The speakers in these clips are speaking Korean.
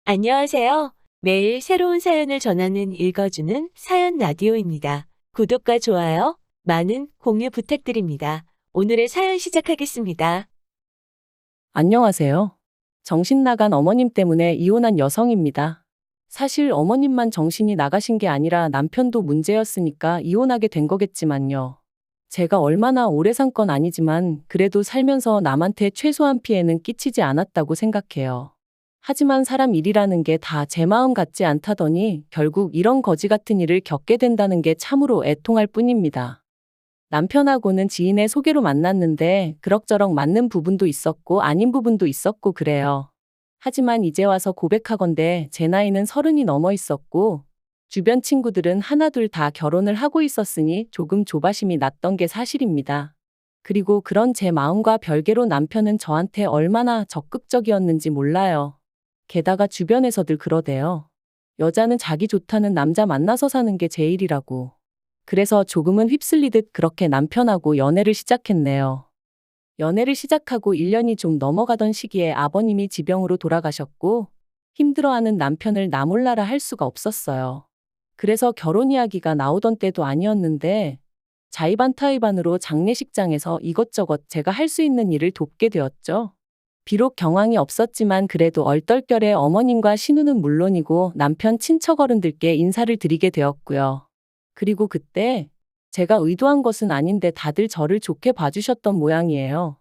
안녕하세요. 매일 새로운 사연을 전하는 읽어주는 사연 라디오입니다. 구독과 좋아요, 많은 공유 부탁드립니다. 오늘의 사연 시작하겠습니다. 안녕하세요. 정신 나간 어머님 때문에 이혼한 여성입니다. 사실 어머님만 정신이 나가신 게 아니라 남편도 문제였으니까 이혼하게 된 거겠지만요. 제가 얼마나 오래 산 건 아니지만 그래도 살면서 남한테 최소한 피해는 끼치지 않았다고 생각해요. 하지만 사람 일이라는 게 다 제 마음 같지 않다더니 결국 이런 거지 같은 일을 겪게 된다는 게 참으로 애통할 뿐입니다. 남편하고는 지인의 소개로 만났는데 그럭저럭 맞는 부분도 있었고 아닌 부분도 있었고 그래요. 하지만 이제 와서 고백하건대 제 나이는 30이 넘어 있었고 주변 친구들은 하나둘 다 결혼을 하고 있었으니 조금 조바심이 났던 게 사실입니다. 그리고 그런 제 마음과 별개로 남편은 저한테 얼마나 적극적이었는지 몰라요. 게다가 주변에서들 그러대요. 여자는 자기 좋다는 남자 만나서 사는 게 제일이라고. 그래서 조금은 휩쓸리듯 그렇게 남편하고 연애를 시작했네요. 연애를 시작하고 1년이 좀 넘어가던 시기에 아버님이 지병으로 돌아가셨고 힘들어하는 남편을 나 몰라라 할 수가 없었어요. 그래서 결혼 이야기가 나오던 때도 아니었는데 자의반타의반으로 장례식장에서 이것저것 제가 할 수 있는 일을 돕게 되었죠. 비록 경황이 없었지만 그래도 얼떨결에 어머님과 신우는 물론이고 남편 친척 어른들께 인사를 드리게 되었고요. 그리고 그때 제가 의도한 것은 아닌데 다들 저를 좋게 봐주셨던 모양이에요.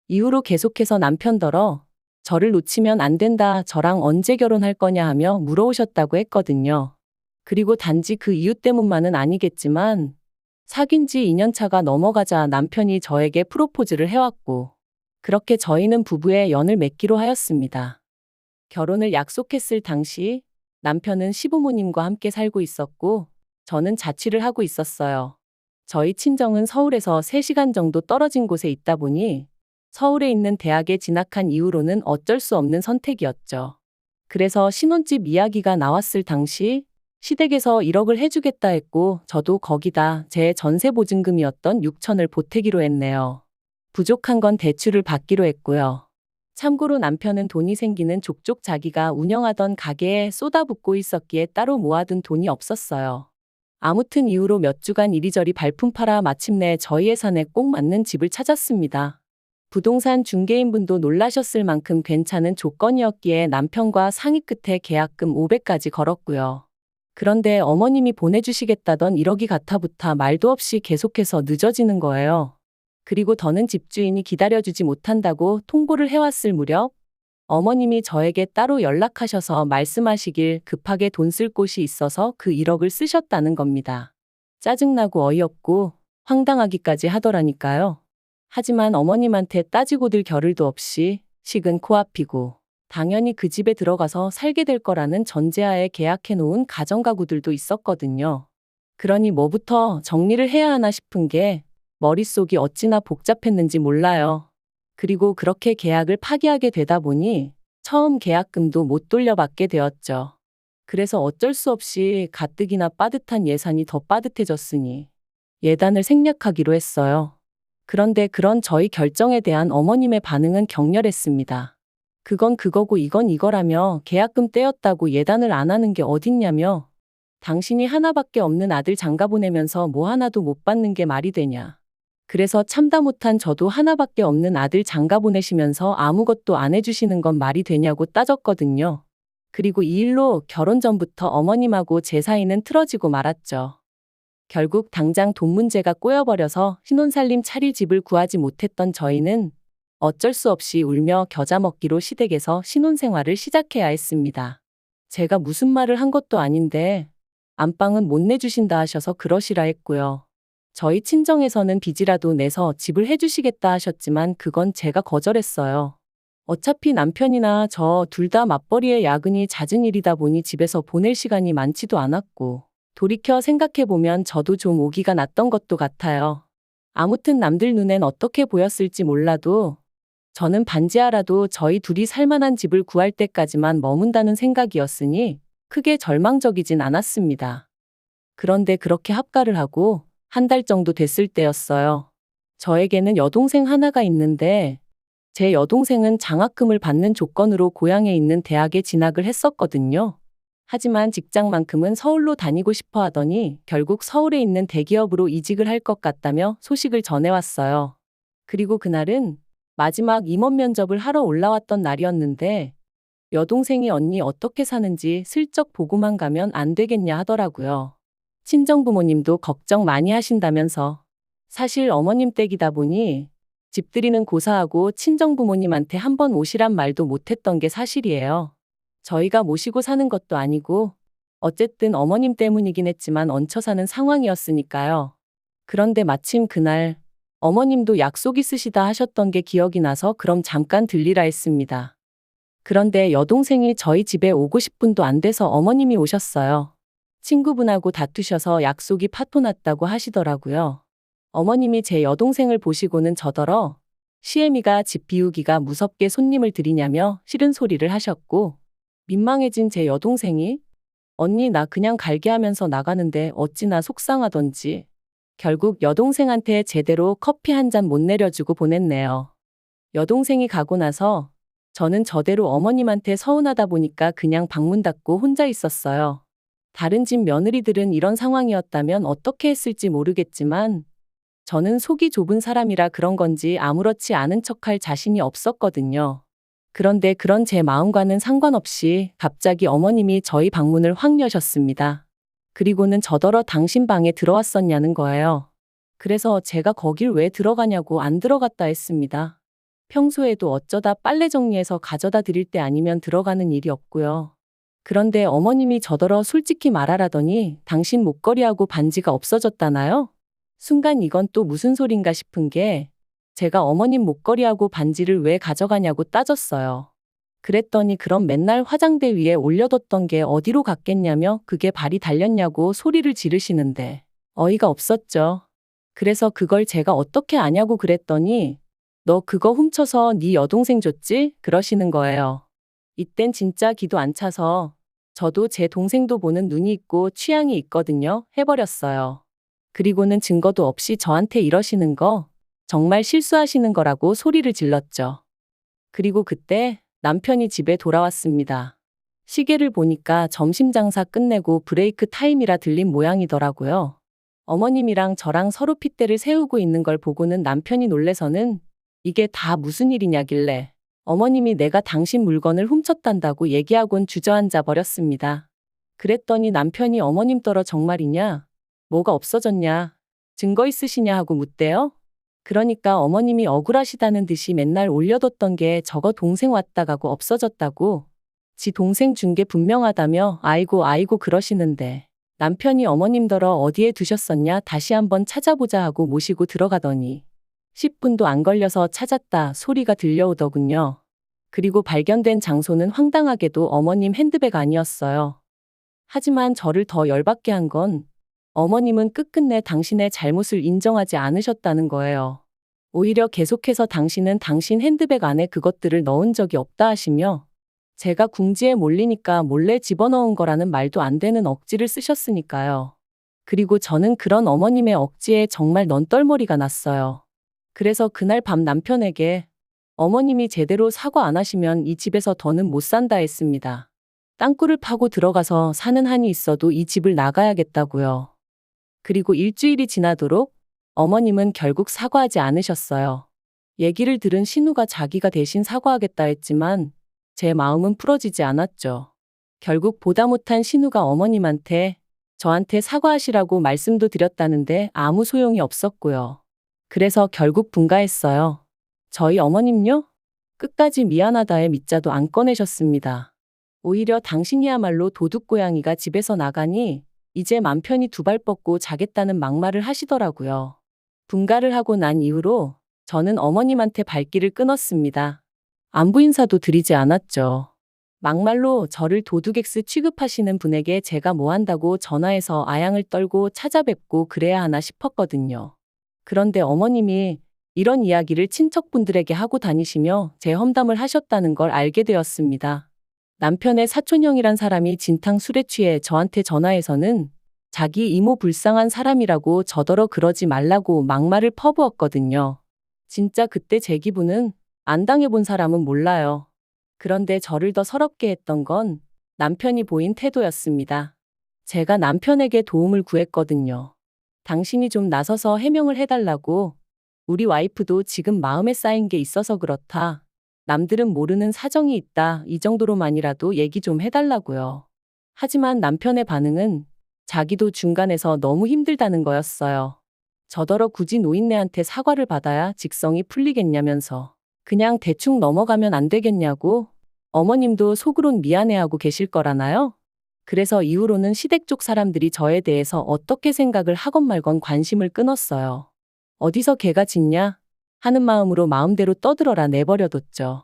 이후로 계속해서 남편더러 저를 놓치면 안 된다, 저랑 언제 결혼할 거냐 하며 물어오셨다고 했거든요. 그리고 단지 그 이유 때문만은 아니겠지만 사귄 지 2년 차가 넘어가자 남편이 저에게 프로포즈를 해왔고 그렇게 저희는 부부의 연을 맺기로 하였습니다. 결혼을 약속했을 당시 남편은 시부모님과 함께 살고 있었고 저는 자취를 하고 있었어요. 저희 친정은 서울에서 3시간 정도 떨어진 곳에 있다 보니 서울에 있는 대학에 진학한 이후로는 어쩔 수 없는 선택이었죠. 그래서 신혼집 이야기가 나왔을 당시 시댁에서 1억을 해주겠다 했고 저도 거기다 제 전세 보증금이었던 6천을 보태기로 했네요. 부족한 건 대출을 받기로 했고요. 참고로 남편은 돈이 생기는 족족 자기가 운영하던 가게에 쏟아붓고 있었기에 따로 모아둔 돈이 없었어요. 아무튼 이후로 몇 주간 이리저리 발품 팔아 마침내 저희 예산에 꼭 맞는 집을 찾았습니다. 부동산 중개인분도 놀라셨을 만큼 괜찮은 조건이었기에 남편과 상의 끝에 계약금 500까지 걸었고요. 그런데 어머님이 보내주시겠다던 1억이 가타부타 말도 없이 계속해서 늦어지는 거예요. 그리고 더는 집주인이 기다려주지 못한다고 통보를 해왔을 무렵 어머님이 저에게 따로 연락하셔서 말씀하시길 급하게 돈 쓸 곳이 있어서 그 1억을 쓰셨다는 겁니다. 짜증나고 어이없고 황당하기까지 하더라니까요. 하지만 어머님한테 따지고들 겨를도 없이 식은 코앞이고 당연히 그 집에 들어가서 살게 될 거라는 전제하에 계약해놓은 가정가구들도 있었거든요. 그러니 뭐부터 정리를 해야 하나 싶은 게 머릿속이 어찌나 복잡했는지 몰라요. 그리고 그렇게 계약을 파기하게 되다 보니 처음 계약금도 못 돌려받게 되었죠. 그래서 어쩔 수 없이 가뜩이나 빠듯한 예산이 더 빠듯해졌으니 예단을 생략하기로 했어요. 그런데 그런 저희 결정에 대한 어머님의 반응은 격렬했습니다. 그건 그거고 이건 이거라며 계약금 떼었다고 예단을 안 하는 게 어딨냐며 당신이 하나밖에 없는 아들 장가 보내면서 뭐 하나도 못 받는 게 말이 되냐. 그래서 참다 못한 저도 하나밖에 없는 아들 장가 보내시면서 아무것도 안 해주시는 건 말이 되냐고 따졌거든요. 그리고 이 일로 결혼 전부터 어머님하고 제 사이는 틀어지고 말았죠. 결국 당장 돈 문제가 꼬여버려서 신혼살림 차릴 집을 구하지 못했던 저희는 어쩔 수 없이 울며 겨자 먹기로 시댁에서 신혼생활을 시작해야 했습니다. 제가 무슨 말을 한 것도 아닌데 안방은 못 내주신다 하셔서 그러시라 했고요. 저희 친정에서는 빚이라도 내서 집을 해주시겠다 하셨지만 그건 제가 거절했어요. 어차피 남편이나 저 둘 다 맞벌이에 야근이 잦은 일이다 보니 집에서 보낼 시간이 많지도 않았고 돌이켜 생각해보면 저도 좀 오기가 났던 것도 같아요. 아무튼 남들 눈엔 어떻게 보였을지 몰라도 저는 반지하라도 저희 둘이 살만한 집을 구할 때까지만 머문다는 생각이었으니 크게 절망적이진 않았습니다. 그런데 그렇게 합가를 하고 한 달 정도 됐을 때였어요. 저에게는 여동생 하나가 있는데 제 여동생은 장학금을 받는 조건으로 고향에 있는 대학에 진학을 했었거든요. 하지만 직장만큼은 서울로 다니고 싶어 하더니 결국 서울에 있는 대기업으로 이직을 할 것 같다며 소식을 전해왔어요. 그리고 그날은 마지막 임원 면접을 하러 올라왔던 날이었는데 여동생이 언니 어떻게 사는지 슬쩍 보고만 가면 안 되겠냐 하더라고요. 친정부모님도 걱정 많이 하신다면서. 사실 어머님 댁이다 보니 집들이는 고사하고 친정부모님한테 한번 오시란 말도 못했던 게 사실이에요. 저희가 모시고 사는 것도 아니고 어쨌든 어머님 때문이긴 했지만 얹혀 사는 상황이었으니까요. 그런데 마침 그날 어머님도 약속 있으시다 하셨던 게 기억이 나서 그럼 잠깐 들리라 했습니다. 그런데 여동생이 저희 집에 오고 10분도 안 돼서 어머님이 오셨어요. 친구분하고 다투셔서 약속이 파토났다고 하시더라고요. 어머님이 제 여동생을 보시고는 저더러 시애미가 집 비우기가 무섭게 손님을 들이냐며 싫은 소리를 하셨고 민망해진 제 여동생이 언니 나 그냥 갈게 하면서 나가는데 어찌나 속상하던지 결국 여동생한테 제대로 커피 한 잔 못 내려주고 보냈네요. 여동생이 가고 나서 저는 저대로 어머님한테 서운하다 보니까 그냥 방문 닫고 혼자 있었어요. 다른 집 며느리들은 이런 상황이었다면 어떻게 했을지 모르겠지만 저는 속이 좁은 사람이라 그런 건지 아무렇지 않은 척할 자신이 없었거든요. 그런데 그런 제 마음과는 상관없이 갑자기 어머님이 저희 방문을 확 여셨습니다. 그리고는 저더러 당신 방에 들어왔었냐는 거예요. 그래서 제가 거길 왜 들어가냐고 안 들어갔다 했습니다. 평소에도 어쩌다 빨래 정리해서 가져다 드릴 때 아니면 들어가는 일이 없고요. 그런데 어머님이 저더러 솔직히 말하라더니 당신 목걸이하고 반지가 없어졌다나요? 순간 이건 또 무슨 소린가 싶은 게 제가 어머님 목걸이하고 반지를 왜 가져가냐고 따졌어요. 그랬더니 그럼 맨날 화장대 위에 올려뒀던 게 어디로 갔겠냐며 그게 발이 달렸냐고 소리를 지르시는데 어이가 없었죠. 그래서 그걸 제가 어떻게 아냐고 그랬더니 너 그거 훔쳐서 네 여동생 줬지? 그러시는 거예요. 이땐 진짜 기도 안 차서 저도 제 동생도 보는 눈이 있고 취향이 있거든요. 해버렸어요. 그리고는 증거도 없이 저한테 이러시는 거 정말 실수하시는 거라고 소리를 질렀죠. 그리고 그때 남편이 집에 돌아왔습니다. 시계를 보니까 점심 장사 끝내고 브레이크 타임이라 들린 모양이더라고요. 어머님이랑 저랑 서로 핏대를 세우고 있는 걸 보고는 남편이 놀래서는 이게 다 무슨 일이냐길래 어머님이 내가 당신 물건을 훔쳤단다고 얘기하곤 주저앉아 버렸습니다. 그랬더니 남편이 어머님 떨어 정말이냐? 뭐가 없어졌냐? 증거 있으시냐 하고 묻대요. 그러니까 어머님이 억울하시다는 듯이 맨날 올려뒀던 게 저거 동생 왔다 가고 없어졌다고. 지 동생 준 게 분명하다며 아이고 그러시는데 남편이 어머님더러 어디에 두셨었냐 다시 한번 찾아보자 하고 모시고 들어가더니 10분도 안 걸려서 찾았다 소리가 들려오더군요. 그리고 발견된 장소는 황당하게도 어머님 핸드백 아니었어요. 하지만 저를 더 열받게 한 건 어머님은 끝끝내 당신의 잘못을 인정하지 않으셨다는 거예요. 오히려 계속해서 당신은 당신 핸드백 안에 그것들을 넣은 적이 없다 하시며 제가 궁지에 몰리니까 몰래 집어넣은 거라는 말도 안 되는 억지를 쓰셨으니까요. 그리고 저는 그런 어머님의 억지에 정말 넌떨머리가 났어요. 그래서 그날 밤 남편에게 어머님이 제대로 사과 안 하시면 이 집에서 더는 못 산다 했습니다. 땅굴을 파고 들어가서 사는 한이 있어도 이 집을 나가야겠다고요. 그리고 일주일이 지나도록 어머님은 결국 사과하지 않으셨어요. 얘기를 들은 신우가 자기가 대신 사과하겠다 했지만 제 마음은 풀어지지 않았죠. 결국 보다 못한 신우가 어머님한테 저한테 사과하시라고 말씀도 드렸다는데 아무 소용이 없었고요. 그래서 결국 분가했어요. 저희 어머님요? 끝까지 미안하다의 밑자도 안 꺼내셨습니다. 오히려 당신이야말로 도둑고양이가 집에서 나가니 이제 맘 편히 두 발 뻗고 자겠다는 막말을 하시더라고요. 분가를 하고 난 이후로 저는 어머님한테 발길을 끊었습니다. 안부 인사도 드리지 않았죠. 막말로 저를 도둑엑스 취급하시는 분에게 제가 뭐 한다고 전화해서 아양을 떨고 찾아뵙고 그래야 하나 싶었거든요. 그런데 어머님이 이런 이야기를 친척분들에게 하고 다니시며 제 험담을 하셨다는 걸 알게 되었습니다. 남편의 사촌형이란 사람이 진탕 술에 취해 저한테 전화해서는 자기 이모 불쌍한 사람이라고 저더러 그러지 말라고 막말을 퍼부었거든요. 진짜 그때 제 기분은 안 당해본 사람은 몰라요. 그런데 저를 더 서럽게 했던 건 남편이 보인 태도였습니다. 제가 남편에게 도움을 구했거든요. 당신이 좀 나서서 해명을 해달라고. 우리 와이프도 지금 마음에 쌓인 게 있어서 그렇다. 남들은 모르는 사정이 있다. 이 정도로만이라도 얘기 좀 해달라고요. 하지만 남편의 반응은 자기도 중간에서 너무 힘들다는 거였어요. 저더러 굳이 노인네한테 사과를 받아야 직성이 풀리겠냐면서 그냥 대충 넘어가면 안 되겠냐고. 어머님도 속으론 미안해하고 계실 거라나요? 그래서 이후로는 시댁 쪽 사람들이 저에 대해서 어떻게 생각을 하건 말건 관심을 끊었어요. 어디서 개가 짖냐? 하는 마음으로 마음대로 떠들어라 내버려뒀죠.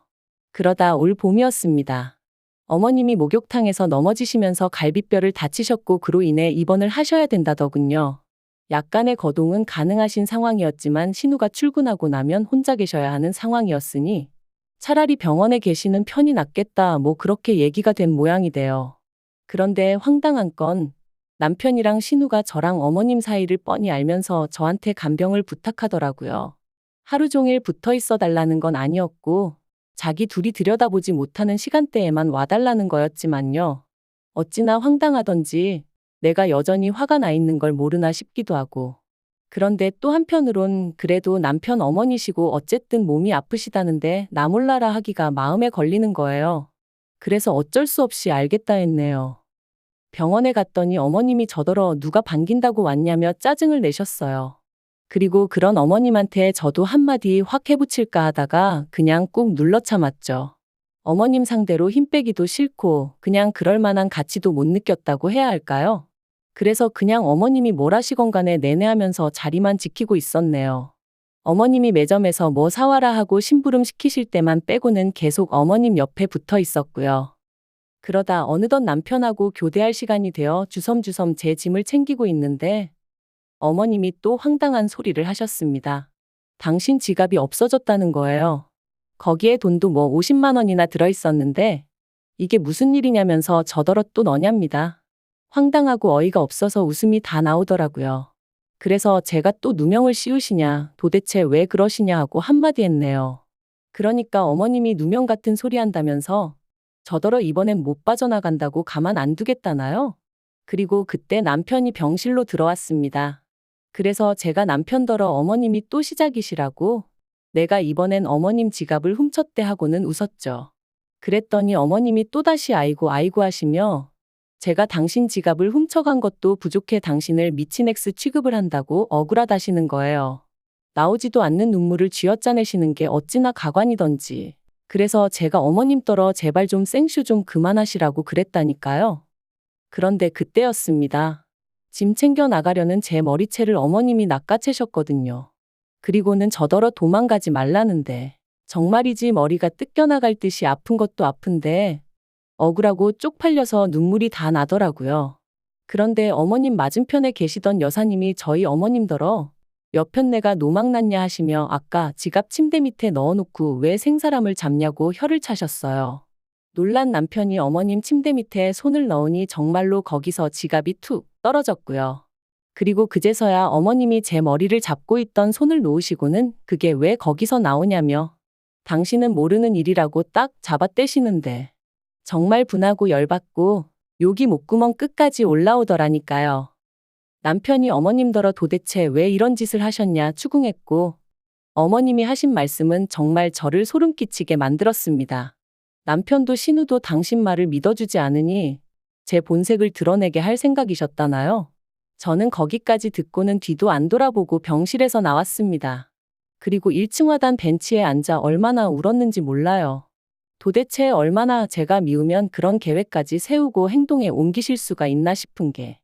그러다 올 봄이었습니다. 어머님이 목욕탕에서 넘어지시면서 갈비뼈를 다치셨고 그로 인해 입원을 하셔야 된다더군요. 약간의 거동은 가능하신 상황이었지만 신우가 출근하고 나면 혼자 계셔야 하는 상황이었으니 차라리 병원에 계시는 편이 낫겠다 뭐 그렇게 얘기가 된 모양이돼요. 그런데 황당한 건 남편이랑 신우가 저랑 어머님 사이를 뻔히 알면서 저한테 간병을 부탁하더라고요. 하루 종일 붙어 있어 달라는 건 아니었고 자기 둘이 들여다보지 못하는 시간대에만 와달라는 거였지만요. 어찌나 황당하던지 내가 여전히 화가 나 있는 걸 모르나 싶기도 하고. 그런데 또 한편으론 그래도 남편 어머니시고 어쨌든 몸이 아프시다는데 나 몰라라 하기가 마음에 걸리는 거예요. 그래서 어쩔 수 없이 알겠다 했네요. 병원에 갔더니 어머님이 저더러 누가 반긴다고 왔냐며 짜증을 내셨어요. 그리고 그런 어머님한테 저도 한마디 확 해붙일까 하다가 그냥 꾹 눌러 참았죠. 어머님 상대로 힘 빼기도 싫고 그냥 그럴 만한 가치도 못 느꼈다고 해야 할까요? 그래서 그냥 어머님이 뭘 하시건 간에 내내 하면서 자리만 지키고 있었네요. 어머님이 매점에서 뭐 사와라 하고 심부름 시키실 때만 빼고는 계속 어머님 옆에 붙어 있었고요. 그러다 어느덧 남편하고 교대할 시간이 되어 주섬주섬 제 짐을 챙기고 있는데 어머님이 또 황당한 소리를 하셨습니다. 당신 지갑이 없어졌다는 거예요. 거기에 돈도 뭐 50만 원이나 들어있었는데 이게 무슨 일이냐면서 저더러 또 너냐입니다. 황당하고 어이가 없어서 웃음이 다 나오더라고요. 그래서 제가 또 누명을 씌우시냐, 도대체 왜 그러시냐 하고 한마디 했네요. 그러니까 어머님이 누명 같은 소리 한다면서 저더러 이번엔 못 빠져나간다고 가만 안 두겠다나요? 그리고 그때 남편이 병실로 들어왔습니다. 그래서 제가 남편더러 어머님이 또 시작이시라고 내가 이번엔 어머님 지갑을 훔쳤대 하고는 웃었죠. 그랬더니 어머님이 또다시 아이고 아이고 하시며 제가 당신 지갑을 훔쳐간 것도 부족해 당신을 미친 X 취급을 한다고 억울하다시는 거예요. 나오지도 않는 눈물을 쥐어짜내시는 게 어찌나 가관이던지. 그래서 제가 어머님 떨어 제발 좀 생쇼 좀 그만하시라고 그랬다니까요. 그런데 그때였습니다. 짐 챙겨 나가려는 제 머리채를 어머님이 낚아채셨거든요. 그리고는 저더러 도망가지 말라는데 정말이지 머리가 뜯겨나갈 듯이 아픈 것도 아픈데 억울하고 쪽팔려서 눈물이 다 나더라고요. 그런데 어머님 맞은편에 계시던 여사님이 저희 어머님더러 몇 편 내가 노망났냐 하시며 아까 지갑 침대 밑에 넣어놓고 왜 생사람을 잡냐고 혀를 차셨어요. 놀란 남편이 어머님 침대 밑에 손을 넣으니 정말로 거기서 지갑이 툭 떨어졌고요. 그리고 그제서야 어머님이 제 머리를 잡고 있던 손을 놓으시고는 그게 왜 거기서 나오냐며 당신은 모르는 일이라고 딱 잡아떼시는데 정말 분하고 열받고 욕이 목구멍 끝까지 올라오더라니까요. 남편이 어머님더러 도대체 왜 이런 짓을 하셨냐 추궁했고 어머님이 하신 말씀은 정말 저를 소름 끼치게 만들었습니다. 남편도 신우도 당신 말을 믿어주지 않으니 제 본색을 드러내게 할 생각이셨다나요? 저는 거기까지 듣고는 뒤도 안 돌아보고 병실에서 나왔습니다. 그리고 1층 하단 벤치에 앉아 얼마나 울었는지 몰라요. 도대체 얼마나 제가 미우면 그런 계획까지 세우고 행동에 옮기실 수가 있나 싶은 게.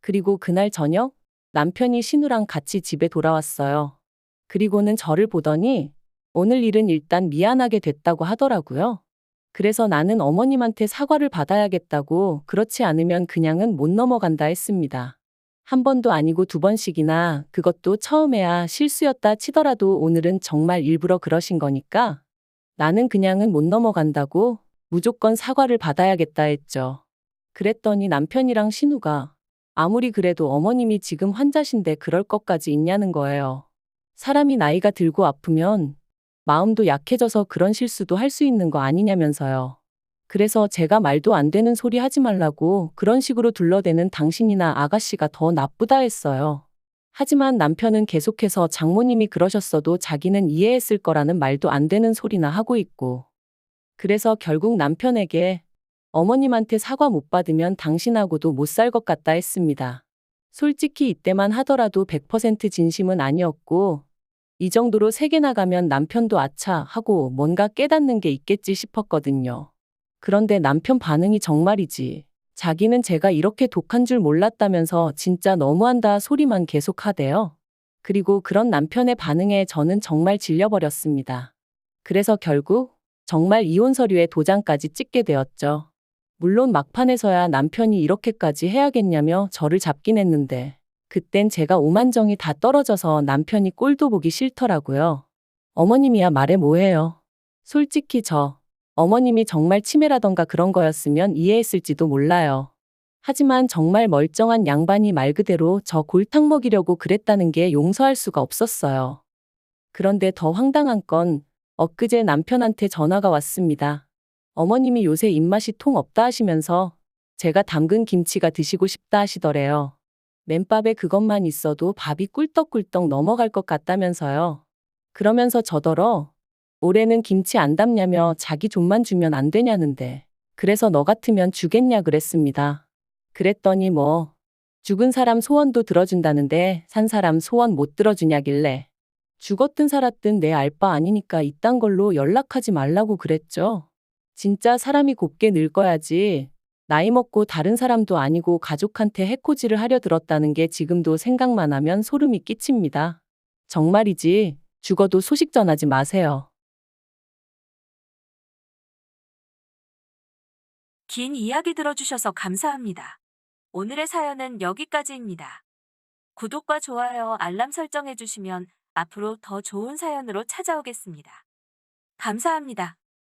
그리고 그날 저녁 남편이 신우랑 같이 집에 돌아왔어요. 그리고는 저를 보더니 오늘 일은 일단 미안하게 됐다고 하더라고요. 그래서 나는 어머님한테 사과를 받아야겠다고 그렇지 않으면 그냥은 못 넘어간다 했습니다. 한 번도 아니고 두 번씩이나 그것도 처음에야 실수였다 치더라도 오늘은 정말 일부러 그러신 거니까 나는 그냥은 못 넘어간다고 무조건 사과를 받아야겠다 했죠. 그랬더니 남편이랑 신우가 아무리 그래도 어머님이 지금 환자신데 그럴 것까지 있냐는 거예요. 사람이 나이가 들고 아프면 마음도 약해져서 그런 실수도 할 수 있는 거 아니냐면서요. 그래서 제가 말도 안 되는 소리 하지 말라고 그런 식으로 둘러대는 당신이나 아가씨가 더 나쁘다 했어요. 하지만 남편은 계속해서 장모님이 그러셨어도 자기는 이해했을 거라는 말도 안 되는 소리나 하고 있고. 그래서 결국 남편에게 어머님한테 사과 못 받으면 당신하고도 못 살 것 같다 했습니다. 솔직히 이때만 하더라도 100% 진심은 아니었고, 이 정도로 세게 나가면 남편도 아차 하고 뭔가 깨닫는 게 있겠지 싶었거든요. 그런데 남편 반응이 정말이지. 자기는 제가 이렇게 독한 줄 몰랐다면서 진짜 너무한다 소리만 계속 하대요. 그리고 그런 남편의 반응에 저는 정말 질려버렸습니다. 그래서 결국 정말 이혼 서류에 도장까지 찍게 되었죠. 물론 막판에서야 남편이 이렇게까지 해야겠냐며 저를 잡긴 했는데 그땐 제가 오만정이 다 떨어져서 남편이 꼴도 보기 싫더라고요. 어머님이야 말해 뭐해요. 솔직히 어머님이 정말 치매라던가 그런 거였으면 이해했을지도 몰라요. 하지만 정말 멀쩡한 양반이 말 그대로 저 골탕 먹이려고 그랬다는 게 용서할 수가 없었어요. 그런데 더 황당한 건 엊그제 남편한테 전화가 왔습니다. 어머님이 요새 입맛이 통 없다 하시면서 제가 담근 김치가 드시고 싶다 하시더래요. 맨밥에 그것만 있어도 밥이 꿀떡꿀떡 넘어갈 것 같다면서요. 그러면서 저더러 올해는 김치 안 담냐며 자기 돈만 주면 안 되냐는데 그래서 너 같으면 주겠냐 그랬습니다. 그랬더니 죽은 사람 소원도 들어준다는데 산 사람 소원 못 들어주냐길래 죽었든 살았든 내 알 바 아니니까 이딴 걸로 연락하지 말라고 그랬죠. 진짜 사람이 곱게 늙어야지. 나이 먹고 다른 사람도 아니고 가족한테 해코지를 하려 들었다는 게 지금도 생각만 하면 소름이 끼칩니다. 정말이지. 죽어도 소식 전하지 마세요. 긴 이야기 들어주셔서 감사합니다. 오늘의 사연은 여기까지입니다. 구독과 좋아요, 알람 설정해주시면 앞으로 더 좋은 사연으로 찾아오겠습니다. 감사합니다.